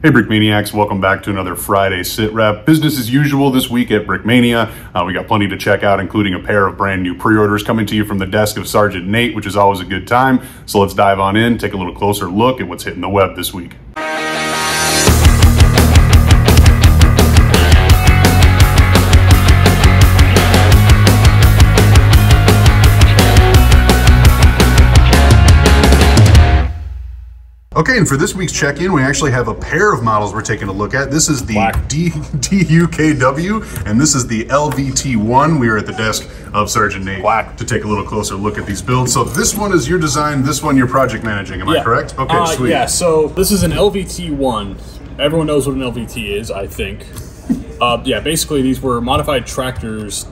Hey Brickmaniacs, welcome back to another Friday Sit Rep. Business as usual this week at Brickmania. We got plenty to check out, including a pair of brand new pre-orders coming to you from the desk of Sergeant Nate, which is always a good time. So let's dive on in, take a little closer look at what's hitting the web this week. Okay, and for this week's check-in, we actually have a pair of models we're taking a look at. This is the DUKW, and this is the LVT1. We are at the desk of Sergeant Nate to take a little closer look at these builds. So this one is your design, this one you're project managing, am I correct? Okay, sweet. Yeah, so this is an LVT1. Everyone knows what an LVT is, I think. Yeah, basically these were modified tractors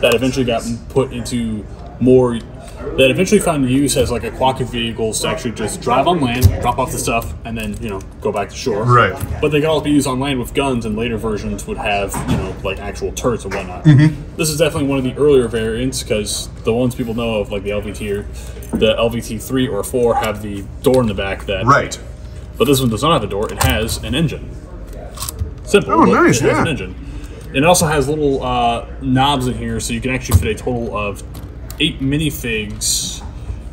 that eventually got put into more... that eventually found use as like aquatic vehicles to actually just drive on land, drop off the stuff, and then, you know, go back to shore. Right. But they could also be used on land with guns, and later versions would have, you know, like actual turrets and whatnot. This is definitely one of the earlier variants, because the ones people know of, like the LVT or the LVT3 or 4, have the door in the back that... Right. But this one does not have a door, it has an engine. Simple. Oh, nice, it has an engine. And it also has little knobs in here, so you can actually fit a total of 8 minifigs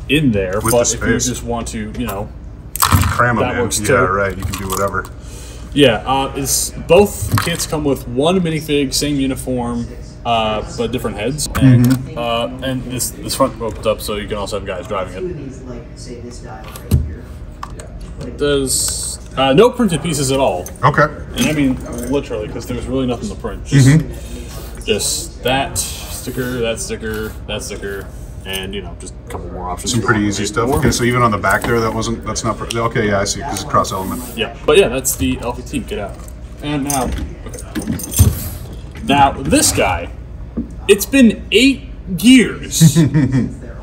in there, with but if you just want to, you know, cram them that in. works too. Yeah, right. You can do whatever. Yeah, it's both kits come with one minifig, same uniform, but different heads, and this front opens up so you can also have guys driving it. There's no printed pieces at all. Okay. And I mean literally, because there's really nothing to print. Just that sticker, that sticker, that sticker, and, you know, just a couple more options. Some pretty easy stuff. Okay, so even on the back there, that's not, okay, yeah, I see, because it's cross element. Yeah, but yeah, that's the LVT, get out. And now, now this guy, it's been 8 years.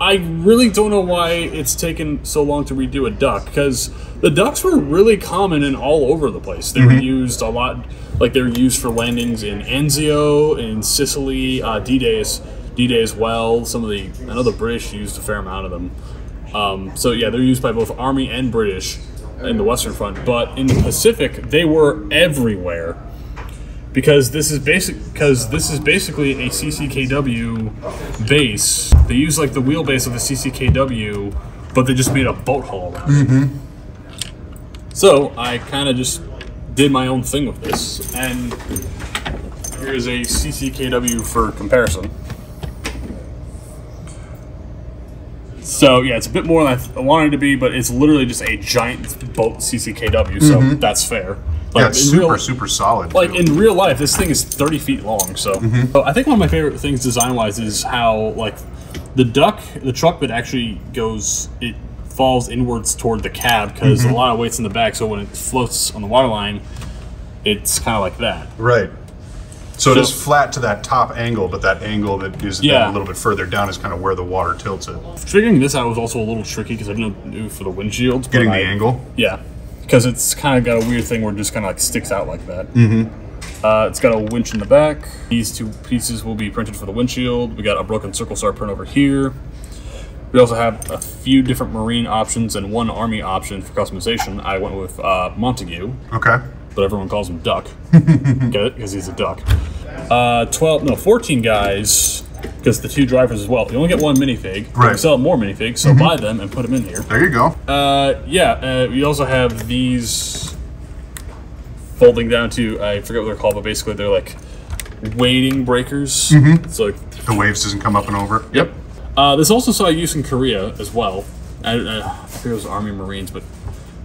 I really don't know why it's taken so long to redo a duck, because the ducks were really common and all over the place. They were used a lot, like they were used for landings in Anzio, in Sicily, D-Day as well. Some of the, I know the British used a fair amount of them. So yeah, they're used by both Army and British in the Western Front, but in the Pacific, they were everywhere. Because this is basically a CCKW base. They use like the wheelbase of the CCKW, but they just made a boat hull around it. So I kind of just did my own thing with this, and here's a CCKW for comparison. So yeah, it's a bit more than I wanted it to be, but it's literally just a giant boat CCKW, so that's fair. Like, yeah, it's super solid. Like in real life, this thing is 30 feet long. So, I think one of my favorite things design-wise is how, like, the truck bed actually goes, it falls inwards toward the cab because a lot of weight's in the back. So when it floats on the waterline, it's kind of like that. Right. So it is flat to that top angle, but that angle that is a little bit further down is kind of where the water tilts it. Figuring this out was also a little tricky because I didn't know for the windshields. Getting the angle? Yeah. Because it's kind of got a weird thing where it just kind of like sticks out like that. It's got a winch in the back. These 2 pieces will be printed for the windshield. We got a broken circle star print over here. We also have a few different marine options and 1 army option for customization. I went with Montague. Okay. But everyone calls him Duck. Get it? Because he's a duck. 14 guys, because the 2 drivers as well. You only get 1 minifig. Right. We sell more minifigs, so buy them and put them in here. There you go. We also have these folding down to, I forget what they're called, but basically they're like wading breakers. So like, the waves doesn't come up and over. Yep. This also saw use in Korea as well. I think it was Army Marines, but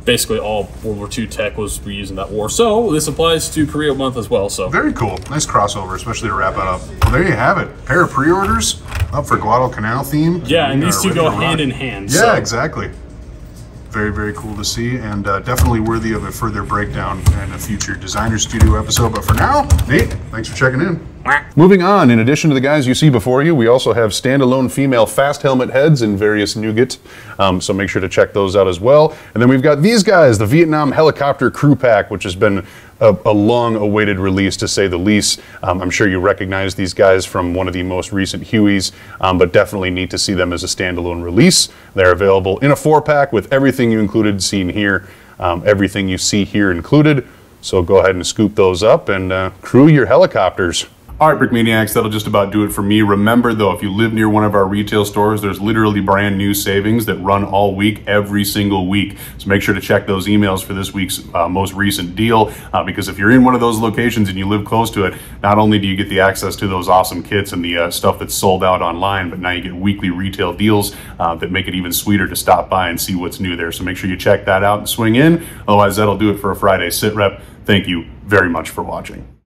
basically all World War II tech was reused in that war. So this applies to Korea month as well. So very cool. Nice crossover, especially to wrap it up. Well, there you have it. Pair of pre-orders up for Guadalcanal theme. Yeah, and these 2 go hand in hand. Yeah, exactly. Very, very cool to see, and definitely worthy of a further breakdown in a future Designer Studio episode. But for now, Nate, thanks for checking in. Moving on, in addition to the guys you see before you, we also have standalone female fast helmet heads in various nougat, so make sure to check those out as well. And then we've got these guys, the Vietnam Helicopter Crew Pack, which has been a long-awaited release, to say the least. I'm sure you recognize these guys from one of the most recent Hueys, but definitely need to see them as a standalone release. They're available in a 4-pack with everything you included seen here, everything you see here included. So go ahead and scoop those up and crew your helicopters. All right, Brick Maniacs, that'll just about do it for me. Remember, though, if you live near one of our retail stores, there's literally brand new savings that run all week, every single week. So make sure to check those emails for this week's most recent deal, because if you're in one of those locations and you live close to it, not only do you get the access to those awesome kits and the stuff that's sold out online, but now you get weekly retail deals that make it even sweeter to stop by and see what's new there. So make sure you check that out and swing in. Otherwise, that'll do it for a Friday Sit Rep. Thank you very much for watching.